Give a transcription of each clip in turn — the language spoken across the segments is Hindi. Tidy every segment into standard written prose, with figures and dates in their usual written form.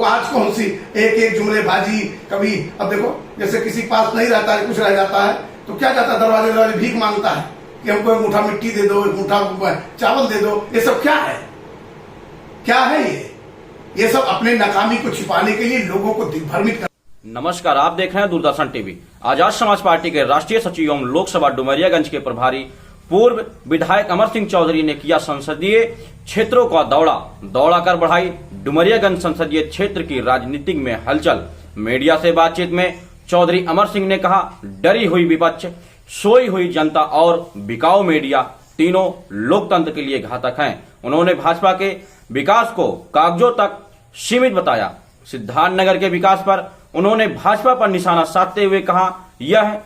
आज कौन सी एक एक जुमलेबाजी कभी। अब देखो जैसे किसी के पास नहीं रहता है, कुछ रह जाता है तो क्या जाता है, दरवाजे दरवाजे भीख मांगता है कि हमको एक मुठ्ठा मिट्टी दे दो, एक मुठ्ठा चावल दे दो। ये सब क्या है, क्या है ये सब अपने नाकामी को छिपाने के लिए लोगों को दिग्भ्रमित कर। नमस्कार, आप देख रहे हैं दूरदर्शन टीवी। आजाद समाज पार्टी के राष्ट्रीय सचिव एवं लोकसभा डुमरियागंज के प्रभारी पूर्व विधायक अमर सिंह चौधरी ने किया संसदीय क्षेत्रों का दौड़ा कर बढ़ाई डुमरियागंज संसदीय क्षेत्र की राजनीतिक में हलचल। मीडिया से बातचीत में चौधरी अमर सिंह ने कहा, डरी हुई विपक्ष, सोई हुई जनता और बिकाऊ मीडिया तीनों लोकतंत्र के लिए घातक हैं। उन्होंने भाजपा के विकास को कागजों तक सीमित बताया। सिद्धार्थनगर के विकास पर उन्होंने भाजपा पर निशाना साधते हुए कहा, यह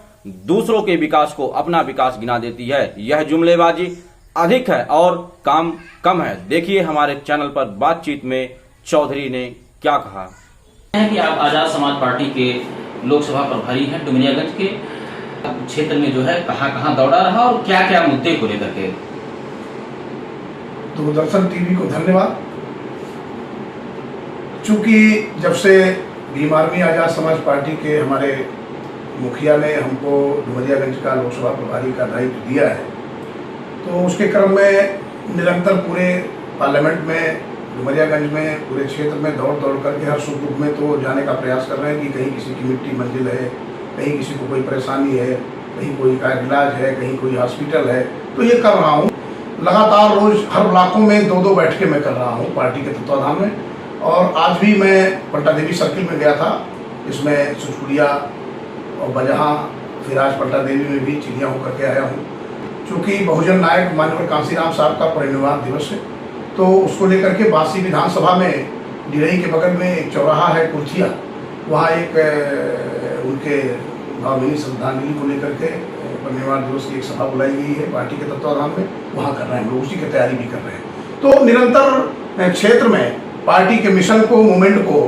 दूसरों के विकास को अपना विकास गिना देती है, यह जुमलेबाजी अधिक है और काम कम है। देखिए हमारे चैनल पर बातचीत में चौधरी ने क्या कहा है कि आप आजाद समाज पार्टी के लोकसभा प्रभारी हैं। डुमरियागंज के क्षेत्र में जो है कहां दौड़ा रहा और क्या क्या मुद्दे को लेकर के। दूरदर्शन टीवी को धन्यवाद। चूंकि जब से भीम आर्मी आजाद समाज पार्टी के हमारे मुखिया ने हमको डुमरियागंज का लोकसभा प्रभारी का दायित्व दिया है, तो उसके क्रम में निरंतर पूरे पार्लियामेंट में, डुमरियागंज में, पूरे क्षेत्र में दौड़ करके हर सुख दुख में तो जाने का प्रयास कर रहे हैं कि कहीं किसी की मिट्टी मंजिल है, कहीं किसी को कोई परेशानी है, कहीं कोई का इलाज है, कहीं कोई हॉस्पिटल है, तो ये कर रहा हूँ। लगातार रोज हर ब्लॉकों में 2-2 बैठकें मैं कर रहा हूँ पार्टी के तत्वाधान में। और आज भी मैं पलटा देवी सर्किल में गया था, इसमें सुचकुड़िया और बजहाँ, फिर आज पलटा देवी में भी चिड़िया होकर के आया हूँ। चूँकि बहुजन नायक माननीय कांसीराम साहब का परिनिर्वाण दिवस है, तो उसको लेकर के बासी विधानसभा में डिरई के बगल में एक चौराहा है कुर्थिया, वहाँ एक उनके भावभीनी श्रद्धांजलि को लेकर के परिनिर्वाण दिवस की एक सभा बुलाई गई है पार्टी के तत्वाधान में, वहाँ कर रहे हैं हम लोग, उसी की तैयारी भी कर रहे हैं। तो निरंतर क्षेत्र में पार्टी के मिशन को, मूवमेंट को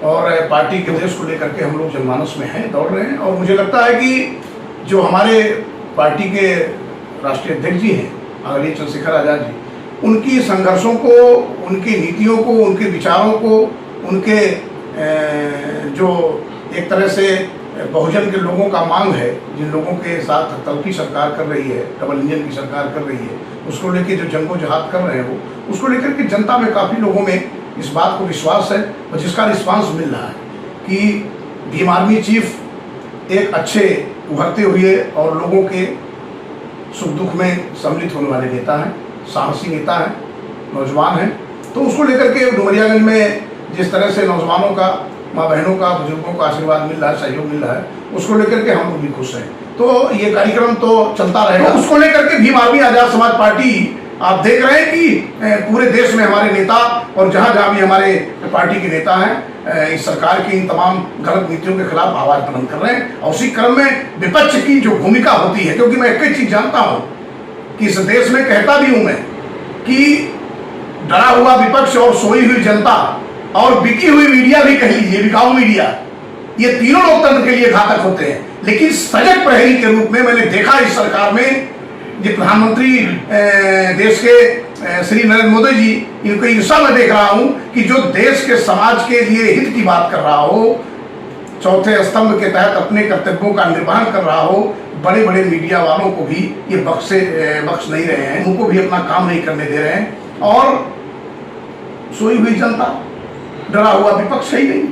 और पार्टी के उद्देश्य को लेकर के हम लोग जनमानस में हैं, दौड़ रहे हैं। और मुझे लगता है कि जो हमारे पार्टी के राष्ट्रीय अध्यक्ष जी हैं आदरणीय चंद्रशेखर आजाद जी, उनकी संघर्षों को, उनकी नीतियों को, उनके विचारों को, उनके जो एक तरह से बहुजन के लोगों का मांग है, जिन लोगों के साथ तलखी सरकार कर रही है, डबल इंजन की सरकार कर रही है, उसको लेकर जो जंगोजहाद कर रहे हैं वो, उसको लेकर के जनता में काफ़ी लोगों में इस बात को विश्वास है और जिसका रिस्पांस मिल रहा है कि भीम आर्मी चीफ एक अच्छे उभरते हुए और लोगों के सुख दुख में सम्मिलित होने वाले नेता हैं, साहसी नेता हैं, नौजवान हैं। तो उसको लेकर के डुमरियागंज में जिस तरह से नौजवानों का, माँ बहनों का, बुजुर्गों का आशीर्वाद मिल रहा है, सहयोग मिल रहा है, उसको लेकर के हम लोग भी खुश हैं। तो ये कार्यक्रम तो चलता रहेगा। तो उसको लेकर के भीम आर्मी आजाद समाज पार्टी, आप देख रहे हैं कि पूरे देश में हमारे नेता और जहाँ जहाँ भी हमारे पार्टी के नेता हैं, इस सरकार की इन तमाम गलत नीतियों के खिलाफ आवाज बुलंद कर रहे हैं। और उसी क्रम में विपक्ष की जो भूमिका होती है, क्योंकि मैं एक ही चीज जानता हूँ कि इस देश में कहता भी हूँ मैं कि डरा हुआ विपक्ष और सोई हुई जनता और बिकी हुई मीडिया भी कह लीजिए, बिकाऊ मीडिया, ये तीनों लोकतंत्र के लिए घातक होते हैं। लेकिन सजग प्रहरी के रूप में मैंने देखा इस सरकार में, जो प्रधानमंत्री देश के श्री नरेंद्र मोदी जी, इनको ईर्षा में देख रहा हूं कि जो देश के समाज के लिए हित की बात कर रहा हो, चौथे स्तंभ के तहत अपने कर्तव्यों का निर्वहन कर रहा हो, बड़े बड़े मीडिया वालों को भी ये बख्श नहीं रहे हैं, उनको भी अपना काम नहीं करने दे रहे हैं। और सोई हुई जनता, डरा हुआ विपक्ष ही नहीं।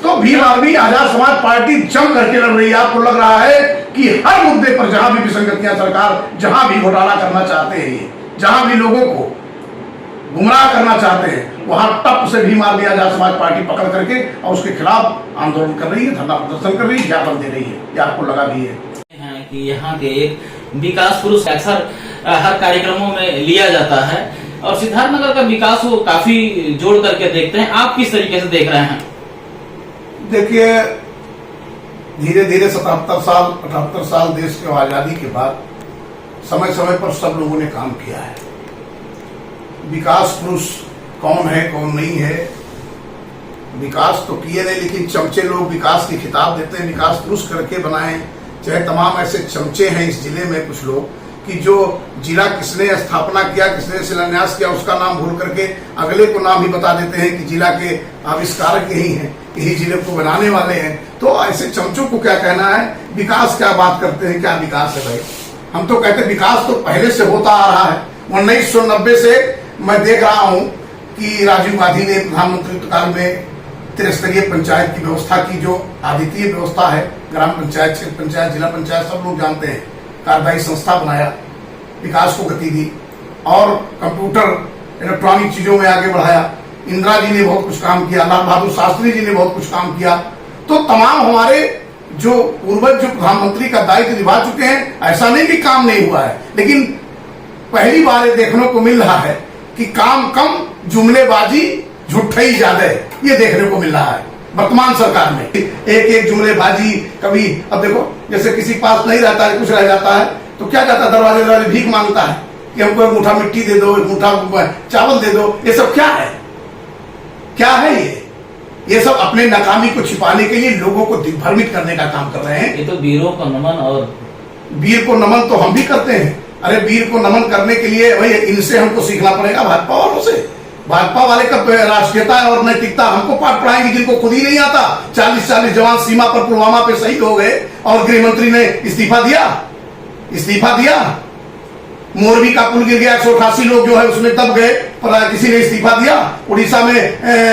तो भीम आर्मी आजाद समाज पार्टी जम करके लड़ रही है। आपको लग रहा है कि हर मुद्दे पर जहां भी विसंगतियां, सरकार जहां भी घोटाला करना चाहते हैं, जहां भी लोगों को गुमराह करना चाहते हैं, वहां टप से भीम आर्मी आजाद समाज पार्टी पकड़ करके और उसके खिलाफ आंदोलन कर रही है, धरना प्रदर्शन कर रही है, ज्ञापन दे रही है। ये आपको लगा भी है कि यहाँ के एक विकास पुरुष अक्सर हर कार्यक्रमों में लिया जाता है और सिद्धार्थनगर का विकास वो काफी जोड़ करके देखते हैं। आप किस तरीके से देख रहे हैं? देखिए, धीरे धीरे 78 साल देश के आजादी के बाद समय समय पर सब लोगों ने काम किया है। विकास पुरुष कौन है, कौन नहीं है, विकास तो किए नहीं, लेकिन चमचे लोग विकास की खिताब देते हैं, विकास पुरुष करके बनाए। चाहे तमाम ऐसे चमचे हैं इस जिले में कुछ लोग कि जो जिला किसने स्थापना किया, किसने शिलान्यास किया, उसका नाम भूल करके अगले को नाम ही बता देते हैं कि जिला के आविष्कारक यही हैं, यही जिले को बनाने वाले हैं। तो ऐसे चमचों को क्या कहना है, विकास क्या बात करते हैं, क्या विकास है भाई? हम तो कहते हैं विकास तो पहले से होता आ रहा है। 1990 से मैं देख रहा हूं कि राजीव गांधी ने प्रधानमंत्री काल में त्रिस्तरीय पंचायत की व्यवस्था की, जो अद्वितीय व्यवस्था है। ग्राम पंचायत, क्षेत्र पंचायत, जिला पंचायत सब लोग जानते हैं। कार्यदायी संस्था बनाया, विकास को गति दी और कंप्यूटर इलेक्ट्रॉनिक चीजों में आगे बढ़ाया। इंदिरा जी ने बहुत कुछ काम किया, लाल बहादुर शास्त्री जी ने बहुत कुछ काम किया। तो तमाम हमारे जो पूर्वज जो प्रधानमंत्री का दायित्व निभा चुके हैं, ऐसा नहीं कि काम नहीं हुआ है, लेकिन पहली बार ये देखने को मिल रहा है कि काम कम, जुमलेबाजी, झूठी ज्यादा, ये देखने को मिल रहा है वर्तमान सरकार में। एक एक जुमलेबाजी, कभी अब देखो जैसे किसी पास नहीं रहता है, कुछ रह जाता है तो क्या कहता है, दरवाजे दरवाजे भीख मांगता है कि हमको एक मुठा मिट्टी दे दो, एक मुठा चावल दे दो। ये सब क्या है, क्या है ये सब अपने नाकामी को छिपाने के लिए लोगों को दिग्भ्रमित करने का काम कर रहे हैं। ये तो वीरों को नमन, और वीर को नमन तो हम भी करते हैं। अरे वीर को नमन करने के लिए भाई इनसे हमको सीखना पड़ेगा, भाजपा वालों से। भाजपा वाले का राष्ट्रीयता और नैतिकता हमको पाठ पढ़ाएंगे, जिनको खुद ही नहीं आता। 40-40 जवान सीमा पर पुलवामा पे शहीद हो गए और गृह मंत्री ने इस्तीफा दिया। मोरबी का पुल गिर गया, 188 लोग जो है उसमें दब गए, पर किसी ने इस्तीफा दिया। उड़ीसा में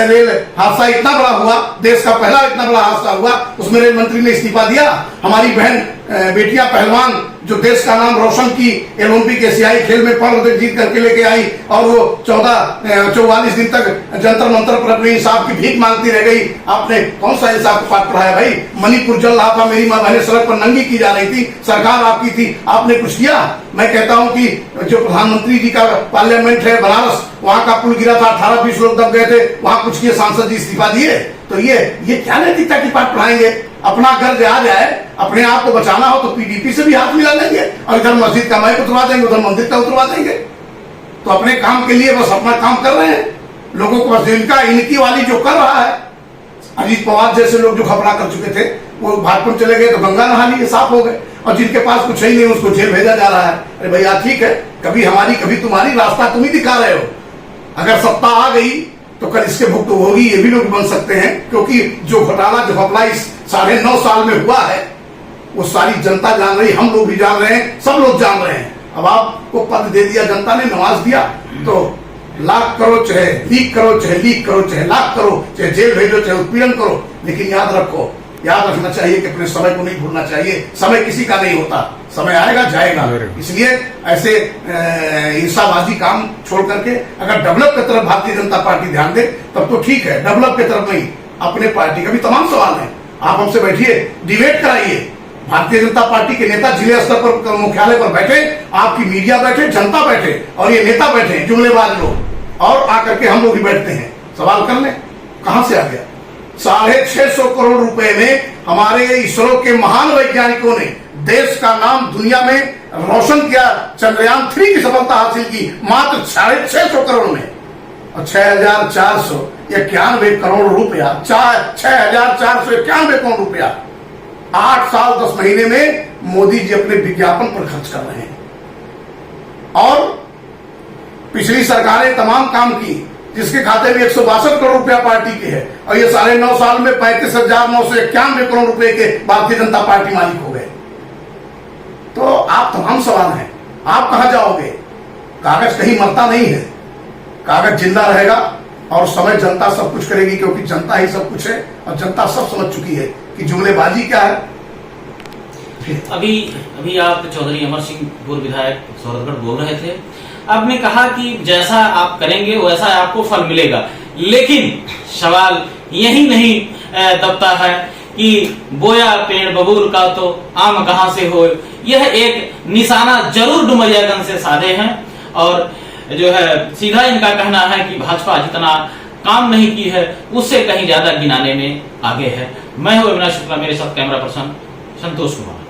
रेल हादसा इतना बड़ा हुआ, देश का पहला इतना बड़ा हादसा हुआ, उसमें रेल मंत्री ने इस्तीफा दिया। हमारी बहन बेटियां पहलवान जो देश का नाम रोशन की, ओलंपिक एशियाई खेल में पदक जीत करके लेके आई, और वो 44 दिन तक जंतर मंतर पर अपने इंसाफ की भीख मांगती रह गई। आपने कौन सा इंसाफ का पाठ पढ़ाया भाई? मणिपुर जल रहा था, मेरी माँ बहनें सड़क पर नंगी की जा रही थी, सरकार आपकी थी, आपने कुछ किया? मैं कहता हूं कि जो प्रधानमंत्री जी का पार्लियामेंट है बनारस, वहां का पुल गिरा था, 18-20 लोग दब गए थे, वहां कुछ किए, सांसद जी इस्तीफा दिए। तो ये क्या नैतिकता की पाठ पढ़ाएंगे? अपना घर आ जाए, अपने आप को बचाना हो तो पीडीपी से भी हाथ मिला लेंगे, और इधर मस्जिद का माइक उतरवा देंगे, उधर मंदिर का उतरवा देंगे। तो अपने काम के लिए बस अपना काम कर रहे हैं। लोगों को बस इनकी वाली जो कर रहा है, अजीत पवार जैसे लोग जो घबरा कर चुके थे, वो भाजपा चले गए तो गंगा नहा लिए, साफ हो गए, और जिनके पास कुछ ही नहीं उसको जेल भेजा जा रहा है। अरे भैया ठीक है, कभी हमारी कभी तुम्हारी, रास्ता तुम ही दिखा रहे हो। अगर सत्ता आ गई तो कल इसके भुगत होगी, ये भी लोग बन सकते हैं, क्योंकि जो घोटाला जो घपला इस 9.5 साल में हुआ है वो सारी जनता जान रही, हम लोग भी जान रहे हैं, सब लोग जान रहे हैं। अब आपको पद दे दिया जनता ने, नवाज दिया, तो लाख करो चाहे लीक करो, चाहे लीक करो, चाहे लाख करो, चाहे जेल भेजो, चाहे उत्पीड़न करो, लेकिन याद रखना चाहिए कि अपने समय को नहीं भूलना चाहिए। समय किसी का नहीं होता, समय आएगा जाएगा। इसलिए ऐसे ईर्षाबाजी काम छोड़ करके अगर डेवलप की तरफ भारतीय जनता पार्टी ध्यान दे तब तो ठीक है, डेवलप की तरफ नहीं। अपने पार्टी का भी तमाम सवाल है, आप हमसे बैठिए, डिबेट कराइए। भारतीय जनता पार्टी के नेता जिले स्तर पर मुख्यालय पर बैठे, आपकी मीडिया बैठे, जनता बैठे, और ये नेता बैठे जुमलेबाज लोग, और आकर के हम लोग भी बैठते हैं, सवाल कर लें कहां से आ गया। 650 करोड़ रुपए में हमारे इसरो के महान वैज्ञानिकों ने देश का नाम दुनिया में रोशन किया, चंद्रयान 3 की सफलता हासिल की मात्र 650 करोड़ में, और 6,491 करोड़ रुपया, 6,491 करोड़ रुपया 8 साल 10 महीने में मोदी जी अपने विज्ञापन पर खर्च कर रहे हैं। और पिछली सरकारें तमाम काम की, जिसके खाते में 162 करोड़ रुपया पार्टी के है, और ये 9.5 साल में 35,991 करोड़ रुपए के भारतीय जनता पार्टी मालिक हो गए। तो आप तमाम सवाल हैं, आप कहां जाओगे? कागज कहीं मरता नहीं है, कागज जिंदा रहेगा, और समय जनता सब कुछ करेगी, क्योंकि जनता ही सब कुछ है, और जनता सब समझ चुकी है कि जुमलेबाजी क्या है। अभी आप चौधरी अमर सिंह पूर्व विधायक सौरभगढ़ बोल रहे थे, आपने कहा कि जैसा आप करेंगे वैसा आपको फल मिलेगा, लेकिन सवाल यही नहीं दबता है कि बोया पेड़ बबूल का तो आम कहां से हो। यह एक निशाना जरूर डुमरियागंज से साधे हैं, और जो है सीधा इनका कहना है कि भाजपा जितना काम नहीं की है उससे कहीं ज्यादा गिनाने में आगे है। मैं हूं अविनाश शुक्ला, मेरे साथ कैमरा पर्सन संतोष कुमार।